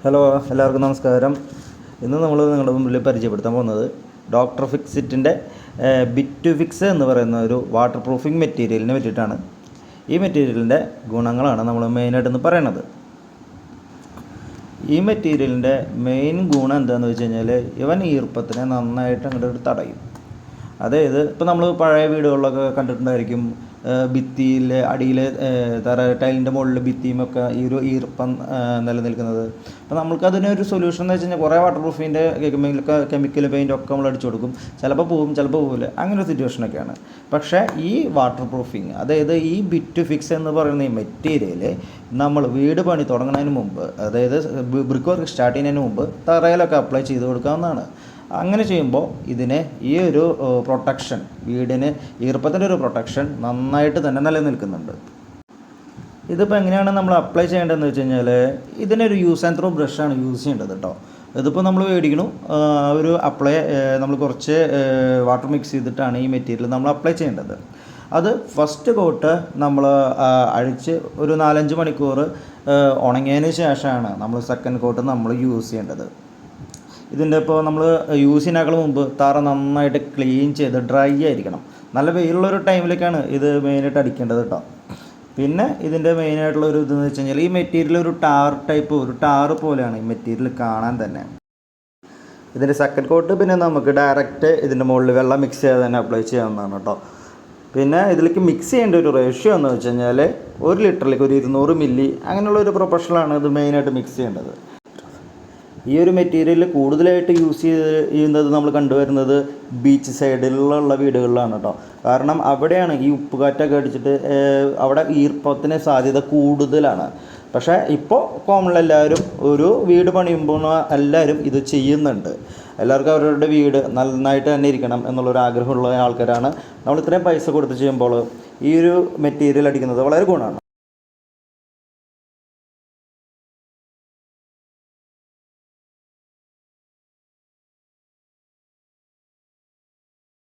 Hello, എല്ലാവർക്കും നമസ്കാരം. ഇന്ന് നമ്മൾ നിങ്ങളുടെ മുമ്പിൽ പരിചയപ്പെടുത്താൻ പോകുന്നത് ഡോക്ടർ ഫിക്സിറ്റിൻ്റെ ബിറ്റ് ഫിക്സ് എന്ന് പറയുന്ന ഒരു വാട്ടർ പ്രൂഫിംഗ് മെറ്റീരിയലിനെ പറ്റിയിട്ടാണ്. ഈ മെറ്റീരിയലിൻ്റെ ഗുണങ്ങളാണ് നമ്മൾ മെയിനായിട്ടെന്ന് പറയണത്. ഈ മെറ്റീരിയലിൻ്റെ മെയിൻ ഗുണം എന്താണെന്ന് വെച്ച് കഴിഞ്ഞാൽ ഇവൻ ഈർപ്പത്തിനെ നന്നായിട്ട് അങ്ങോട്ട് തടയും. അതായത് ഇപ്പോൾ നമ്മൾ പഴയ വീടുകളിലൊക്കെ കണ്ടിട്ടുണ്ടായിരിക്കും, ഭിത്തിയിലെ അടിയിൽ ടൈലിൻ്റെ മുകളിൽ ഭിത്തിയുമൊക്കെ ഈ ഒരു ഈർപ്പം നിലനിൽക്കുന്നത്. അപ്പോൾ നമുക്കതിനൊരു സൊല്യൂഷൻ എന്ന് വെച്ച് കഴിഞ്ഞാൽ കുറേ വാട്ടർ പ്രൂഫിൻ്റെ കെമിക്കൽ പെയിൻ്റ് ഒക്കെ നമ്മൾ അടിച്ചു കൊടുക്കും. ചിലപ്പോൾ പോവും, ചിലപ്പോൾ പോവില്ല, അങ്ങനെ ഒരു സിറ്റുവേഷനൊക്കെയാണ്. പക്ഷേ ഈ വാട്ടർ പ്രൂഫിങ്, അതായത് ഈ ബിറ്റ് ഫിക്സ് എന്ന് പറയുന്ന ഈ മെറ്റീരിയൽ നമ്മൾ വീട് പണി തുടങ്ങുന്നതിന് മുമ്പ്, അതായത് ബ്രിക്ക് വർക്ക് സ്റ്റാർട്ട് ചെയ്യുന്നതിന് മുമ്പ് തറയിലൊക്കെ അപ്ലൈ ചെയ്ത് കൊടുക്കാവുന്നതാണ്. അങ്ങനെ ചെയ്യുമ്പോൾ ഇതിന് ഈ ഒരു പ്രൊട്ടക്ഷൻ, വീടിന് ഈർപ്പത്തിൻ്റെ ഒരു പ്രൊട്ടക്ഷൻ നന്നായിട്ട് തന്നെ നിലനിൽക്കുന്നുണ്ട്. ഇതിപ്പോൾ എങ്ങനെയാണ് നമ്മൾ അപ്ലൈ ചെയ്യേണ്ടതെന്ന് വെച്ച് കഴിഞ്ഞാൽ ഇതിനൊരു യൂസ് ആൻഡ് ത്രോ ബ്രഷാണ് യൂസ് ചെയ്യേണ്ടത് കേട്ടോ. ഇതിപ്പോൾ നമ്മൾ മേടിക്കണു, ഒരു നമ്മൾ കുറച്ച് വാട്ടർ മിക്സ് ചെയ്തിട്ടാണ് ഈ മെറ്റീരിയൽ നമ്മൾ അപ്ലൈ ചെയ്യേണ്ടത്. അത് ഫസ്റ്റ് കോട്ട് നമ്മൾ അഴിച്ച് ഒരു 4-5 മണിക്കൂർ ഉണങ്ങിയതിന് ശേഷമാണ് നമ്മൾ സെക്കൻഡ് കോട്ട് നമ്മൾ യൂസ് ചെയ്യേണ്ടത്. ഇതിൻ്റെ ഇപ്പോൾ നമ്മൾ യൂസ് ചെയ്യുന്നതിനേക്കാൾ മുമ്പ് തറ നന്നായിട്ട് ക്ലീൻ ചെയ്ത് ഡ്രൈ ആയിരിക്കണം. നല്ല വെയിലുള്ളൊരു ടൈമിലേക്കാണ് ഇത് മെയിനായിട്ട് അടിക്കേണ്ടത് കേട്ടോ. പിന്നെ ഇതിൻ്റെ മെയിനായിട്ടുള്ളൊരു ഇതെന്ന് വെച്ച് കഴിഞ്ഞാൽ ഈ മെറ്റീരിയൽ ഒരു ടാർ പോലെയാണ് ഈ മെറ്റീരിയൽ കാണാൻ തന്നെ. ഇതിൻ്റെ സെക്കൻഡ് കോട്ട് പിന്നെ നമുക്ക് ഡയറക്റ്റ് ഇതിൻ്റെ മുകളിൽ വെള്ളം മിക്സ് ചെയ്ത് തന്നെ അപ്ലൈ ചെയ്യാവുന്നതാണ് കേട്ടോ. പിന്നെ ഇതിലേക്ക് മിക്സ് ചെയ്യേണ്ട ഒരു റേഷ്യോ എന്ന് വെച്ച് കഴിഞ്ഞാൽ 1 ലിറ്ററിലേക്ക് ഒരു 200 മില്ലി അങ്ങനെയുള്ളൊരു പ്രൊപ്പോർഷനിലാണ് ഇത് മെയിനായിട്ട് മിക്സ് ചെയ്യേണ്ടത്. ഈ ഒരു മെറ്റീരിയൽ കൂടുതലായിട്ട് യൂസ് ചെയ്യുന്നത് നമ്മൾ കണ്ടുവരുന്നത് ബീച്ച് സൈഡിലുള്ള വീടുകളിലാണ് കേട്ടോ. കാരണം അവിടെയാണ് ഈ ഉപ്പുകാറ്റൊക്കെ അടിച്ചിട്ട് അവിടെ ഈർപ്പത്തിന് സാധ്യത കൂടുതലാണ്. പക്ഷേ ഇപ്പോൾ കോമൺ എല്ലാവരും ഒരു വീട് പണിയുമ്പോൾ എല്ലാവരും ഇത് ചെയ്യുന്നുണ്ട്. എല്ലാവർക്കും അവരുടെ വീട് നന്നായിട്ട് തന്നെ ഇരിക്കണം എന്നുള്ളൊരു ആഗ്രഹമുള്ള ആൾക്കാരാണ്. നമ്മൾ ഇത്രയും പൈസ കൊടുത്ത് ചെയ്യുമ്പോൾ ഈ ഒരു മെറ്റീരിയൽ അടിക്കുന്നത് വളരെ ഗുണമാണ്.